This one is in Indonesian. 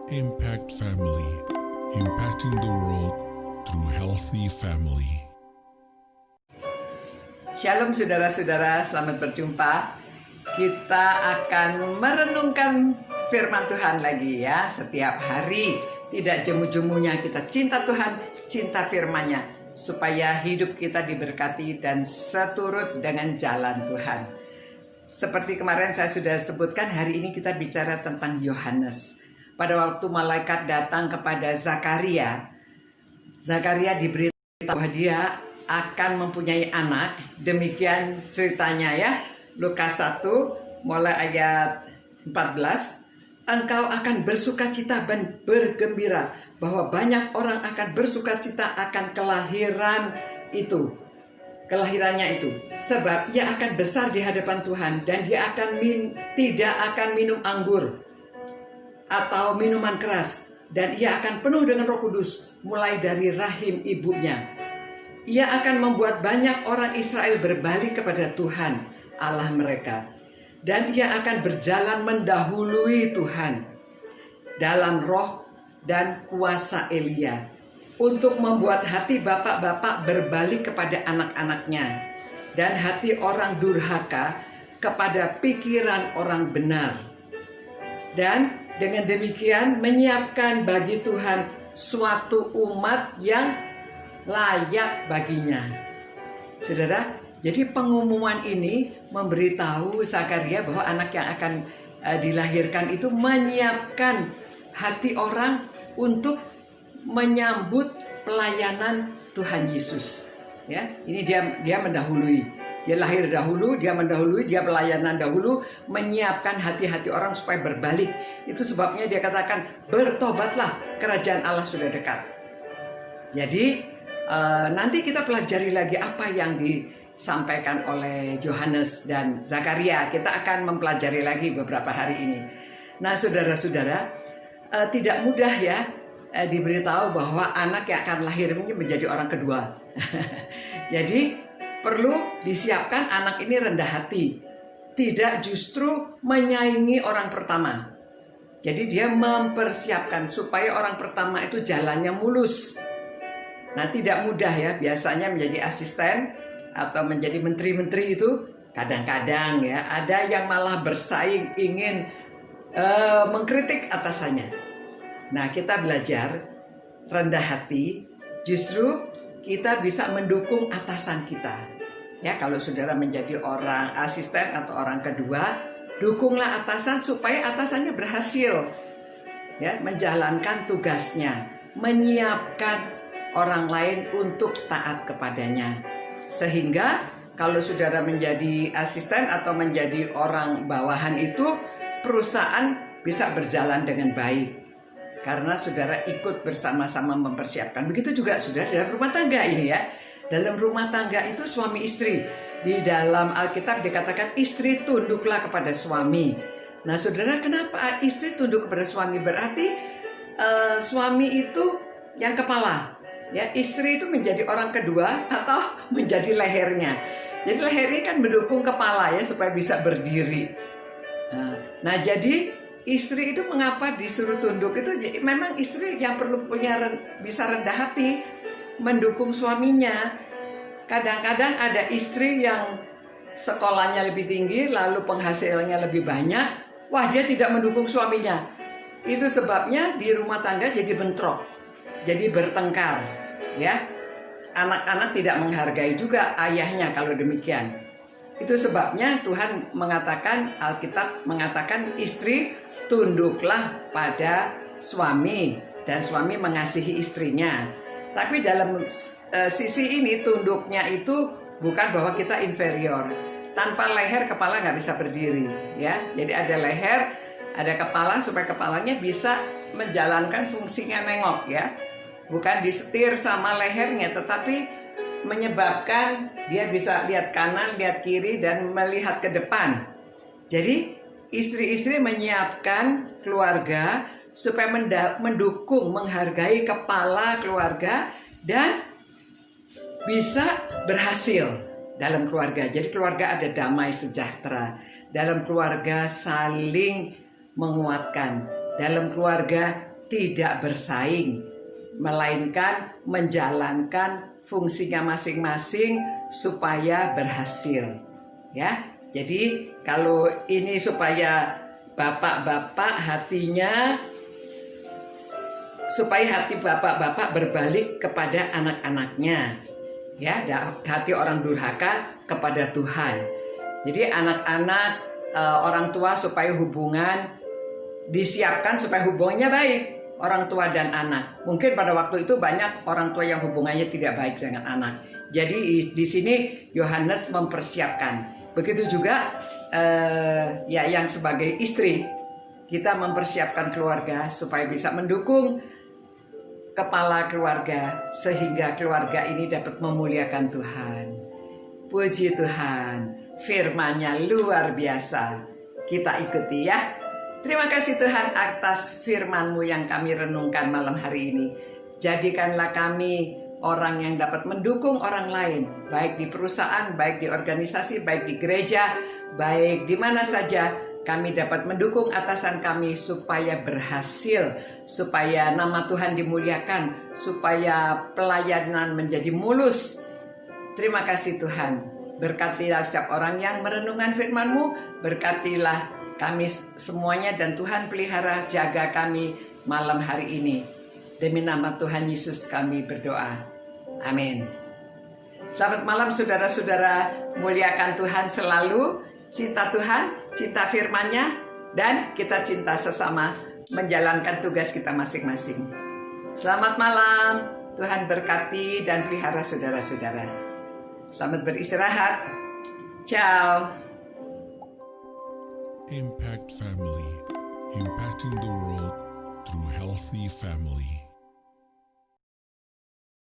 Impact Family, impacting the world through healthy family. Shalom saudara-saudara, selamat berjumpa. Kita akan merenungkan firman Tuhan lagi ya, setiap hari. Tidak jemu-jemunya kita cinta Tuhan, cinta firman-Nya, supaya hidup kita diberkati dan seturut dengan jalan Tuhan. Seperti kemarin saya sudah sebutkan, hari ini kita bicara tentang Yohanes. Pada waktu malaikat datang kepada Zakaria, Zakaria diberitahu bahwa dia akan mempunyai anak. Demikian ceritanya ya, Lukas 1 mulai ayat 14. Engkau akan bersukacita dan bergembira, bahwa banyak orang akan bersukacita akan kelahirannya itu, sebab ia akan besar di hadapan Tuhan, dan dia akan tidak akan minum anggur atau minuman keras, dan ia akan penuh dengan Roh Kudus mulai dari rahim ibunya. Ia akan membuat banyak orang Israel berbalik kepada Tuhan Allah mereka, dan ia akan berjalan mendahului Tuhan dalam roh dan kuasa Elia, untuk membuat hati bapak-bapak berbalik kepada anak-anaknya, dan hati orang durhaka kepada pikiran orang benar. Dan dengan demikian menyiapkan bagi Tuhan suatu umat yang layak baginya. Saudara, jadi pengumuman ini memberitahu Zakaria bahwa anak yang akan dilahirkan itu menyiapkan hati orang untuk menyambut pelayanan Tuhan Yesus. Ya, ini dia mendahului. Dia lahir dahulu, dia mendahului, dia pelayanan dahulu, menyiapkan hati-hati orang supaya berbalik. Itu sebabnya dia katakan, bertobatlah, kerajaan Allah sudah dekat. Jadi nanti kita pelajari lagi apa yang disampaikan oleh Yohanes dan Zakaria. Kita akan mempelajari lagi beberapa hari ini. Nah saudara-saudara, tidak mudah ya diberitahu bahwa anak yang akan lahir ini menjadi orang kedua. Jadi perlu disiapkan anak ini rendah hati, tidak justru menyaingi orang pertama. Jadi dia mempersiapkan supaya orang pertama itu jalannya mulus. Nah tidak mudah ya, biasanya menjadi asisten atau menjadi menteri-menteri itu kadang-kadang ya ada yang malah bersaing ingin mengkritik atasannya. Nah kita belajar rendah hati, justru kita bisa mendukung atasan kita. Ya, kalau saudara menjadi orang asisten atau orang kedua, dukunglah atasan supaya atasannya berhasil ya menjalankan tugasnya, menyiapkan orang lain untuk taat kepadanya. Sehingga kalau saudara menjadi asisten atau menjadi orang bawahan itu, perusahaan bisa berjalan dengan baik. Karena saudara ikut bersama-sama mempersiapkan. Begitu juga saudara dalam rumah tangga ini ya. Dalam rumah tangga itu suami istri. Di dalam Alkitab dikatakan istri tunduklah kepada suami. Nah saudara, kenapa istri tunduk kepada suami? Berarti suami itu yang kepala. Ya, istri itu menjadi orang kedua atau menjadi lehernya. Jadi lehernya kan mendukung kepala ya supaya bisa berdiri. Nah jadi istri itu mengapa disuruh tunduk itu? Memang istri yang perlu bisa rendah hati, mendukung suaminya. Kadang-kadang ada istri yang sekolahnya lebih tinggi, lalu penghasilannya lebih banyak. Wah, dia tidak mendukung suaminya. Itu sebabnya di rumah tangga jadi bentrok, jadi bertengkar. Ya, anak-anak tidak menghargai juga ayahnya kalau demikian. Itu sebabnya Tuhan mengatakan, Alkitab mengatakan istri tunduklah pada suami dan suami mengasihi istrinya. Tapi dalam sisi ini tunduknya itu bukan bahwa kita inferior. Tanpa leher kepala nggak bisa berdiri ya. Jadi ada leher, ada kepala supaya kepalanya bisa menjalankan fungsinya nengok ya. Bukan disetir sama lehernya, tetapi menyebabkan dia bisa lihat kanan, lihat kiri, dan melihat ke depan. Jadi istri-istri menyiapkan keluarga supaya mendukung, menghargai kepala keluarga dan bisa berhasil dalam keluarga. Jadi keluarga ada damai sejahtera. Dalam keluarga saling menguatkan. Dalam keluarga tidak bersaing, melainkan menjalankan fungsinya masing-masing supaya berhasil. Ya, jadi kalau ini supaya bapak-bapak hatinya, supaya hati bapak-bapak berbalik kepada anak-anaknya, ya, hati orang durhaka kepada Tuhan. Jadi anak-anak, orang tua supaya hubungan disiapkan supaya hubungannya baik, orang tua dan anak. Mungkin pada waktu itu banyak orang tua yang hubungannya tidak baik dengan anak. Jadi di sini Yohanes mempersiapkan. Begitu juga ya yang sebagai istri, kita mempersiapkan keluarga supaya bisa mendukung kepala keluarga sehingga keluarga ini dapat memuliakan Tuhan. Puji Tuhan, firman-Nya luar biasa. Kita ikuti ya. Terima kasih Tuhan atas firman-Mu yang kami renungkan malam hari ini. Jadikanlah kami orang yang dapat mendukung orang lain, baik di perusahaan, baik di organisasi, baik di gereja, baik di mana saja. Kami dapat mendukung atasan kami supaya berhasil, supaya nama Tuhan dimuliakan, supaya pelayanan menjadi mulus. Terima kasih Tuhan. Berkatilah setiap orang yang merenungkan firman-Mu, berkatilah kami semuanya, dan Tuhan pelihara jaga kami malam hari ini. Demi nama Tuhan Yesus kami berdoa. Amin. Selamat malam saudara-saudara, muliakan Tuhan selalu, cinta Tuhan, cinta firman-Nya, dan kita cinta sesama menjalankan tugas kita masing-masing. Selamat malam, Tuhan berkati dan pelihara saudara-saudara. Selamat beristirahat. Ciao. Impact Family, impacting the world through healthy family.